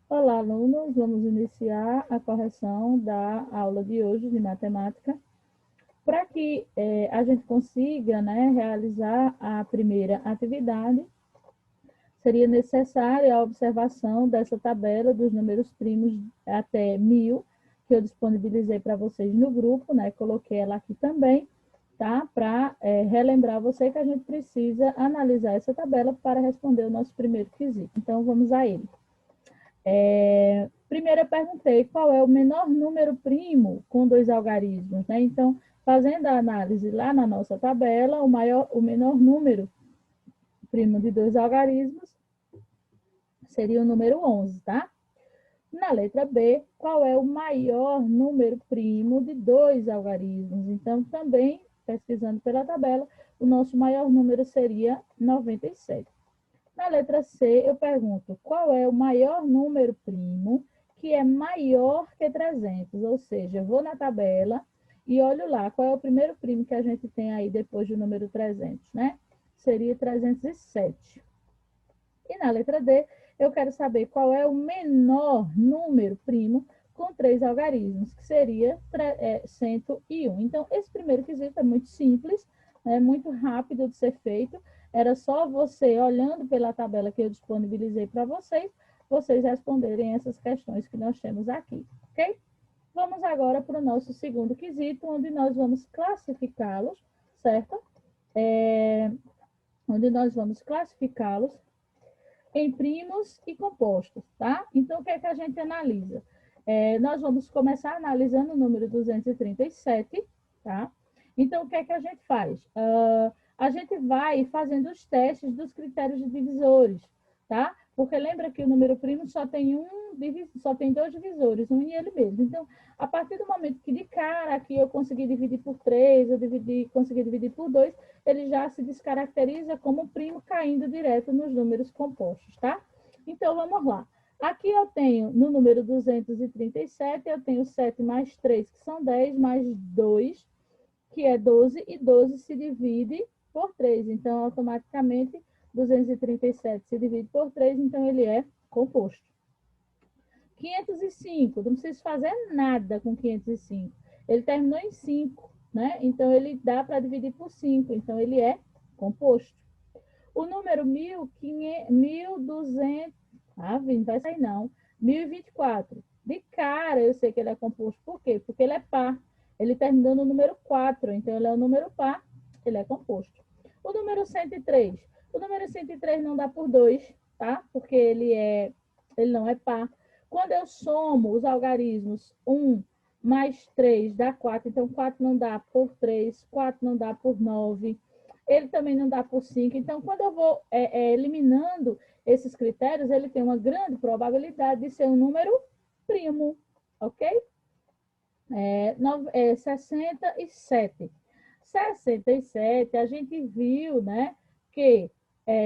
Olá, alunos! Vamos iniciar a correção da aula de hoje de matemática. Para que a gente consiga, né, realizar a primeira atividade, seria necessária a observação dessa tabela dos números primos até 1000, que eu disponibilizei para vocês no grupo, né? Coloquei ela aqui também, tá? Para relembrar você que a gente precisa analisar essa tabela para responder o nosso primeiro quesito. Então, vamos a ele. Primeiro eu perguntei qual é o menor número primo com dois algarismos, né? Então, fazendo a análise lá na nossa tabela, o menor número primo de dois algarismos seria o número 11, tá? Na letra B, qual é o maior número primo de dois algarismos? Então, também, pesquisando pela tabela, o nosso maior número seria 97. Na letra C, eu pergunto qual é o maior número primo que é maior que 300, ou seja, eu vou na tabela e olho lá qual é o primeiro primo que a gente tem aí depois do número 300, né? Seria 307. E na letra D, eu quero saber qual é o menor número primo com três algarismos, que seria 101. Então, esse primeiro quesito é muito simples, é muito rápido de ser feito. Era só você, olhando pela tabela que eu disponibilizei para vocês, vocês responderem essas questões que nós temos aqui, ok? Vamos agora para o nosso segundo quesito, onde nós vamos classificá-los, certo? Onde nós vamos classificá-los em primos e compostos, tá? Então, o que é que a gente analisa? Nós vamos começar analisando o número 237, tá? Então, o que é que a gente faz? A gente vai fazendo os testes dos critérios divisores, tá? Porque lembra que o número primo só tem dois divisores, um e ele mesmo. Então, a partir do momento que de cara aqui eu consegui dividir por 3, consegui dividir por 2, ele já se descaracteriza como primo caindo direto nos números compostos, tá? Então, vamos lá. Aqui eu tenho, no número 237, eu tenho 7 mais 3, que são 10, mais 2, que é 12, e 12 se divide por 3. Então, automaticamente, 237 se divide por 3, então ele é composto. 505, não preciso fazer nada com 505. Ele terminou em 5, né? Então, ele dá para dividir por 5, então ele é composto. O número 1200, não vai sair não, 1024. De cara, eu sei que ele é composto. Por quê? Porque ele é par. Ele terminou no número 4, então ele é um número par, ele é composto. O número 103. O número 103 não dá por 2, tá? Porque ele não é par. Quando eu somo os algarismos 1 mais 3 dá 4, então 4 não dá por 3, 4 não dá por 9, ele também não dá por 5. Então, quando eu vou eliminando esses critérios, ele tem uma grande probabilidade de ser um número primo, ok? 67. 67, a gente viu, né, que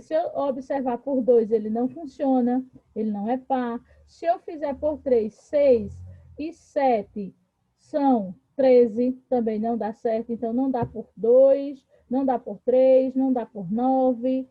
se eu observar por 2, ele não funciona, ele não é par. Se eu fizer por 3, 6 e 7 são 13, também não dá certo, então não dá por 2, não dá por 3, não dá por 9,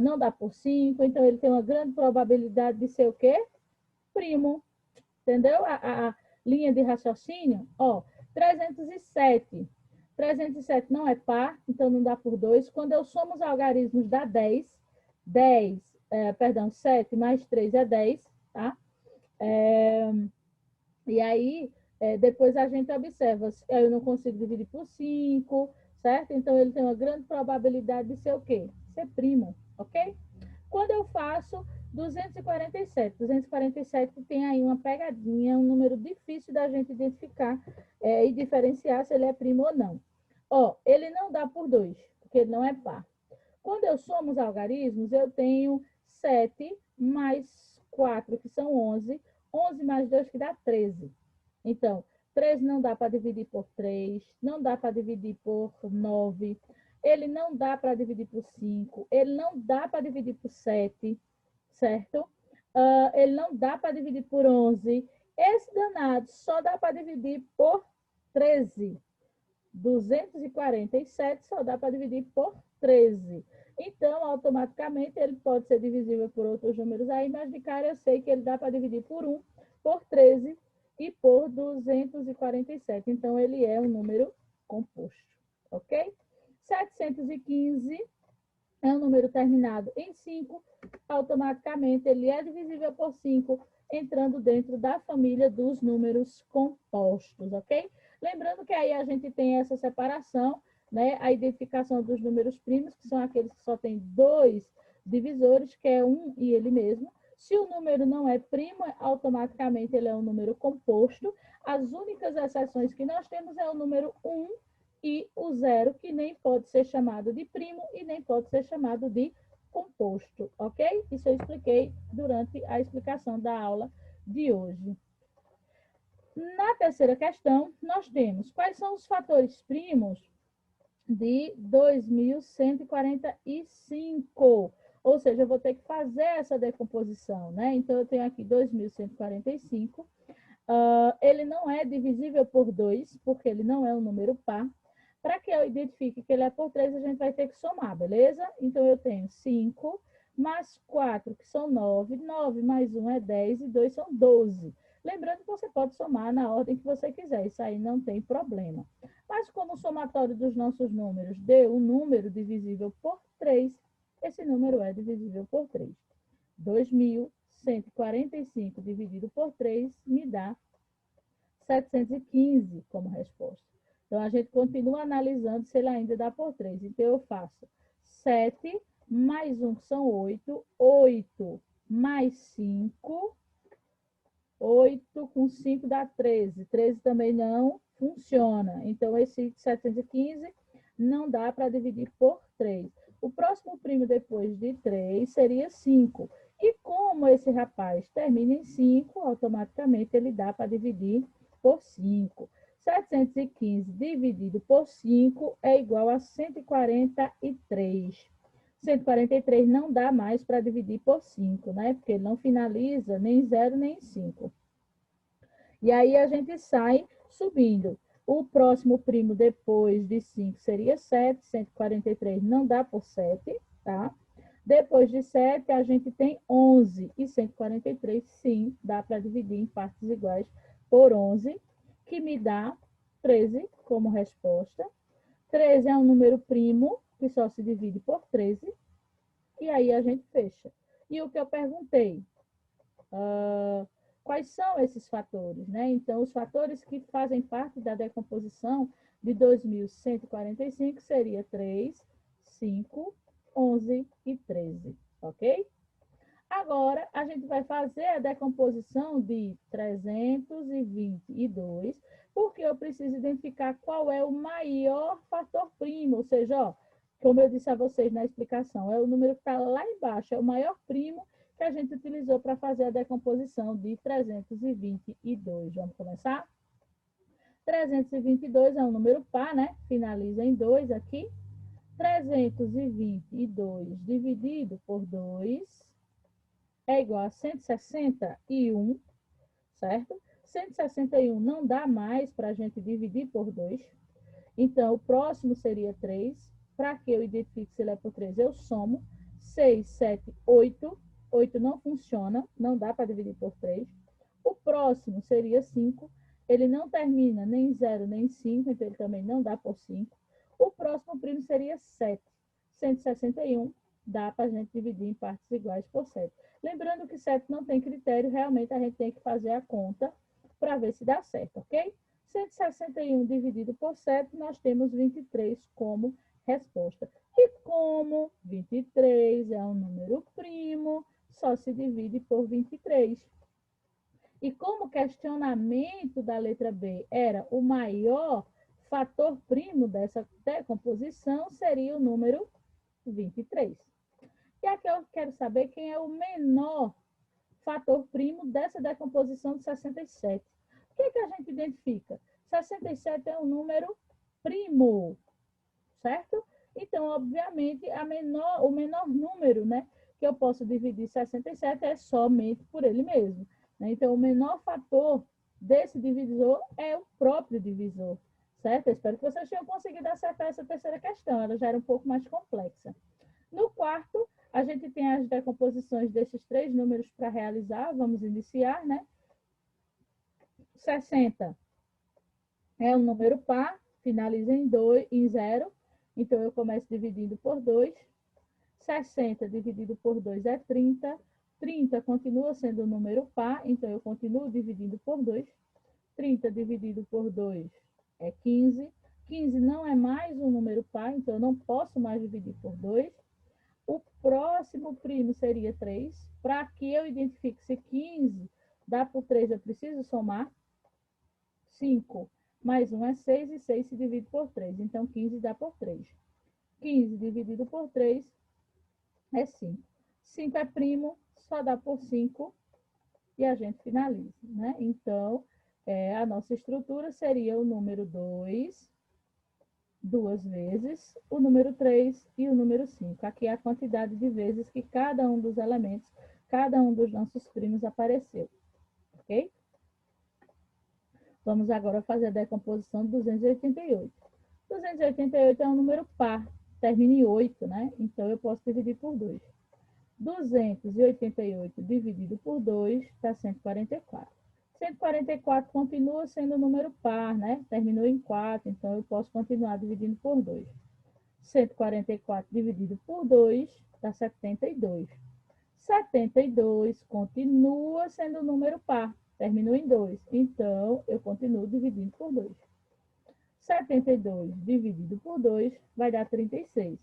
não dá por 5, então ele tem uma grande probabilidade de ser o quê? Primo. Entendeu? A linha de raciocínio, ó, 307. 307 não é par, então não dá por 2. Quando eu somo os algarismos, dá 10. 7 mais 3 é 10, tá? E aí, depois a gente observa, eu não consigo dividir por 5, certo? Então, ele tem uma grande probabilidade de ser o quê? Ser primo, ok? Quando eu faço 247, 247 tem aí uma pegadinha, um número difícil da gente identificar e diferenciar se ele é primo ou não. Ó, ele não dá por 2, porque ele não é par. Quando eu somo os algarismos, eu tenho 7 mais 4, que são 11. 11 mais 2, que dá 13. Então, 13 não dá para dividir por 3, não dá para dividir por 9, ele não dá para dividir por 5, ele não dá para dividir por 7, certo? Ele não dá para dividir por 11. Esse danado só dá para dividir por 13. 247 só dá para dividir por 13. Então, automaticamente, ele pode ser divisível por outros números aí, mas de cara eu sei que ele dá para dividir por 1, por 13 e por 247. Então, ele é um número composto, ok? 715 é um número terminado em 5, automaticamente ele é divisível por 5, entrando dentro da família dos números compostos, ok? Lembrando que aí a gente tem essa separação, né? A identificação dos números primos, que são aqueles que só têm 2 divisores, que é 1 e ele mesmo. Se o número não é primo, automaticamente ele é um número composto. As únicas exceções que nós temos é o número 1 e o 0, que nem pode ser chamado de primo e nem pode ser chamado de composto, ok? Isso eu expliquei durante a explicação da aula de hoje. Na terceira questão, nós temos quais são os fatores primos de 2145. Ou seja, eu vou ter que fazer essa decomposição, né? Então, eu tenho aqui 2145. Ele não é divisível por 2, porque ele não é um número par. Para que eu identifique que ele é por 3, a gente vai ter que somar, beleza? Então, eu tenho 5 mais 4, que são 9. 9 mais 1 é 10 e 2 são 12. Lembrando que você pode somar na ordem que você quiser, isso aí não tem problema. Mas como o somatório dos nossos números deu um número divisível por 3, esse número é divisível por 3. 2.145 dividido por 3 me dá 715 como resposta. Então, a gente continua analisando se ele ainda dá por 3. Então, eu faço 7 mais 1, que são 8. 8 mais 5. 8 com 5 dá 13. 13 também não funciona. Então, esse 715 não dá para dividir por 3. O próximo primo depois de 3 seria 5. E como esse rapaz termina em 5, automaticamente ele dá para dividir por 5. 715 dividido por 5 é igual a 143. 143 não dá mais para dividir por 5, né? Porque ele não finaliza nem 0 nem 5. E aí a gente sai subindo. O próximo primo depois de 5 seria 7. 143 não dá por 7, tá? Depois de 7, a gente tem 11. E 143, sim, dá para dividir em partes iguais por 11, que me dá 13 como resposta. 13 é um número primo, que só se divide por 13. E aí a gente fecha. E o que eu perguntei? Quais são esses fatores, né? Então, os fatores que fazem parte da decomposição de 2145 seria 3, 5, 11 e 13, ok? Agora, a gente vai fazer a decomposição de 322, porque eu preciso identificar qual é o maior fator primo, ou seja, ó, como eu disse a vocês na explicação, é o número que está lá embaixo, é o maior primo que a gente utilizou para fazer a decomposição de 322. Vamos começar? 322 é um número par, né? Finaliza em 2 aqui. 322 dividido por 2 é igual a 161, certo? 161 não dá mais para a gente dividir por 2. Então, o próximo seria 3. Para que eu identifique se ele é por 3, eu somo. 6, 7, 8. 8 não funciona, não dá para dividir por 3. O próximo seria 5. Ele não termina nem 0 nem 5, então ele também não dá por 5. O próximo primo seria 7. 161 dá para a gente dividir em partes iguais por 7. Lembrando que 7 não tem critério, realmente a gente tem que fazer a conta para ver se dá certo, ok? 161 dividido por 7, nós temos 23 como resposta. E como 23 é um número primo, só se divide por 23. E como o questionamento da letra B era o maior fator primo dessa decomposição, seria o número 23. E aqui eu quero saber quem é o menor fator primo dessa decomposição de 67. O que a gente identifica? 67 é um número primo, certo? Então, obviamente, o menor número, né, que eu posso dividir 67 é somente por ele mesmo. Né? Então, o menor fator desse divisor é o próprio divisor, certo? Eu espero que vocês tenham conseguido acertar essa terceira questão, ela já era um pouco mais complexa. No quarto, a gente tem as decomposições desses três números para realizar. Vamos iniciar, né? 60 é um número par, finaliza em 0. Então, eu começo dividindo por 2. 60 dividido por 2 é 30. 30 continua sendo um número par, então eu continuo dividindo por 2. 30 dividido por 2 é 15. 15 não é mais um número par, então eu não posso mais dividir por 2. O próximo primo seria 3. Para que eu identifique se 15 dá por 3, eu preciso somar 5. Mais 1 é 6 e 6 se divide por 3. Então, 15 dá por 3. 15 dividido por 3 é 5. 5 é primo, só dá por 5 e a gente finaliza, né? Então, a nossa estrutura seria o número 2, duas vezes, o número 3 e o número 5. Aqui é a quantidade de vezes que cada um dos elementos, cada um dos nossos primos apareceu, ok? Vamos agora fazer a decomposição de 288. 288 é um número par, termina em 8, né? Então, eu posso dividir por 2. 288 dividido por 2 dá 144. 144 continua sendo um número par, né? Terminou em 4, então eu posso continuar dividindo por 2. 144 dividido por 2 dá 72. 72 continua sendo um número par, terminou em 2, então eu continuo dividindo por 2. 72 dividido por 2 vai dar 36.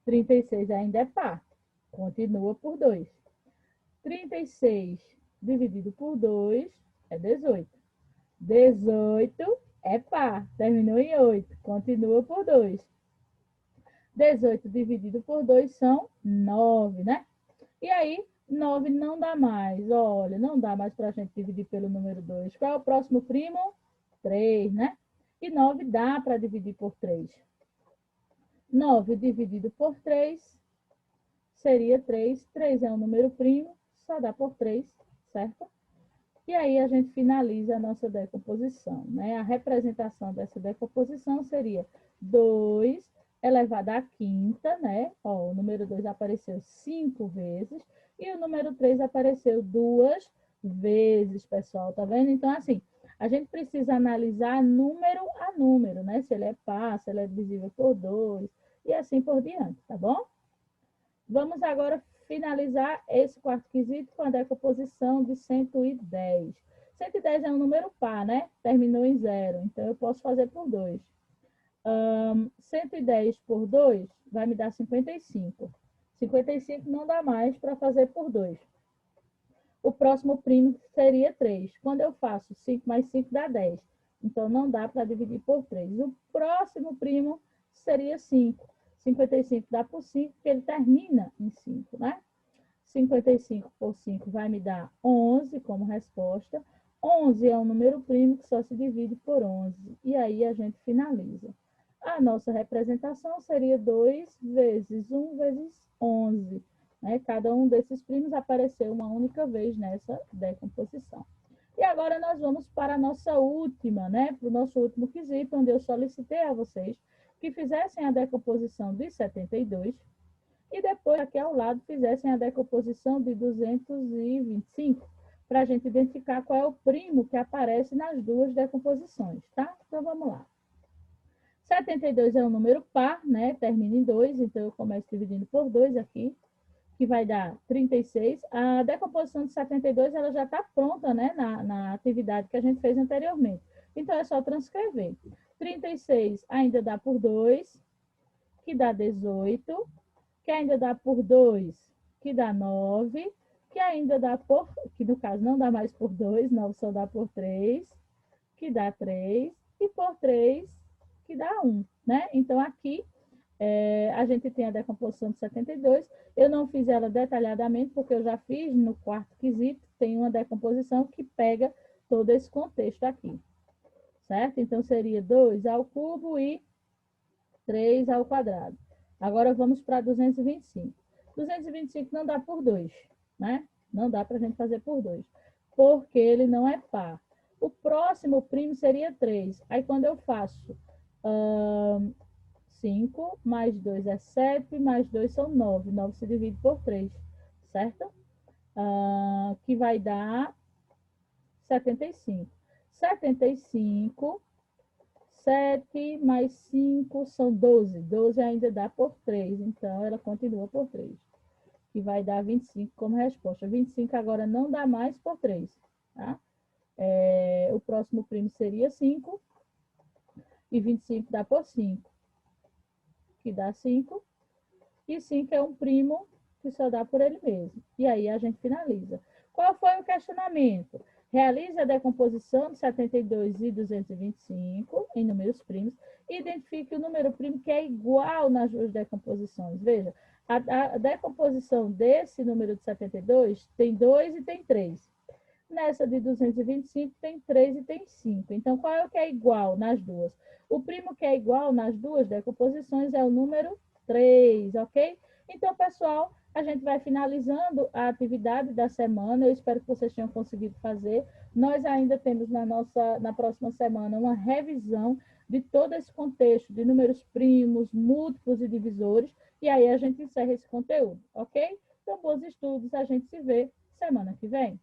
36 ainda é par, continua por 2. 36 dividido por 2 é 18. 18 é par, terminou em 8, continua por 2. 18 dividido por 2 são 9, né? E aí, 9 não dá mais. Olha, não dá mais para a gente dividir pelo número 2. Qual é o próximo primo? 3, né? E 9 dá para dividir por 3. 9 dividido por 3 seria 3. 3 é um número primo, só dá por 3, certo? E aí a gente finaliza a nossa decomposição, né? A representação dessa decomposição seria 2 elevado à quinta, né? Ó, o número 2 apareceu 5 vezes e o número 3 apareceu 2 vezes, pessoal, tá vendo? Então, assim, a gente precisa analisar número a número, né? Se ele é par, se ele é divisível por 2 e assim por diante, tá bom? Vamos agora finalizar esse quarto quesito com a decomposição de 110. 110 é um número par, né? Terminou em 0, então eu posso fazer por 2. 110 por 2 vai me dar 55. 55 não dá mais para fazer por 2. O próximo primo seria 3. Quando eu faço 5 mais 5 dá 10. Então, não dá para dividir por 3. O próximo primo seria 5. 55 dá por 5, porque ele termina em 5, né? 55 por 5 vai me dar 11 como resposta. 11 é um número primo que só se divide por 11. E aí a gente finaliza. A nossa representação seria 2 vezes 1 vezes 11. Né? Cada um desses primos apareceu uma única vez nessa decomposição. E agora nós vamos para a nossa última, né? Para o nosso último quesito, onde eu solicitei a vocês que fizessem a decomposição de 72 e depois, aqui ao lado, fizessem a decomposição de 225, para a gente identificar qual é o primo que aparece nas duas decomposições, tá? Então, vamos lá. 72 é um número par, né? Termina em 2, então eu começo dividindo por 2 aqui, que vai dar 36. A decomposição de 72, ela já está pronta, né? Na atividade que a gente fez anteriormente. Então, é só transcrever. 36 ainda dá por 2, que dá 18, que ainda dá por 2, que dá 9, que ainda dá por, que no caso não dá mais por 2, 9 só dá por 3, que dá 3, e por 3, que dá 1, né? Então, aqui, a gente tem a decomposição de 72, eu não fiz ela detalhadamente, porque eu já fiz no quarto quesito, tem uma decomposição que pega todo esse contexto aqui, certo? Então, seria 2 ao cubo e 3 ao quadrado. Agora vamos para 225. 225 não dá por 2, né? Não dá para a gente fazer por 2, porque ele não é par. O próximo primo seria 3. Aí, quando eu faço 5, mais 2 é 7, mais 2 são 9. 9 se divide por 3, certo? Que vai dar 75. 75, 7 mais 5 são 12. 12 ainda dá por 3, então ela continua por 3. Que vai dar 25 como resposta. 25 agora não dá mais por 3, tá? O próximo primo seria 5, e 25 dá por 5, que dá 5. E 5 é um primo que só dá por ele mesmo. E aí a gente finaliza. Qual foi o questionamento? Realize a decomposição de 72 e 225 em números primos e identifique o número primo que é igual nas duas decomposições. Veja, a decomposição desse número de 72 tem 2 e tem 3. Nessa de 225 tem 3 e tem 5. Então, qual é o que é igual nas duas? O primo que é igual nas duas decomposições é o número 3, ok? Então, pessoal, a gente vai finalizando a atividade da semana. Eu espero que vocês tenham conseguido fazer. Nós ainda temos na próxima semana uma revisão de todo esse contexto de números primos, múltiplos e divisores. E aí a gente encerra esse conteúdo, ok? Então, bons estudos. A gente se vê semana que vem.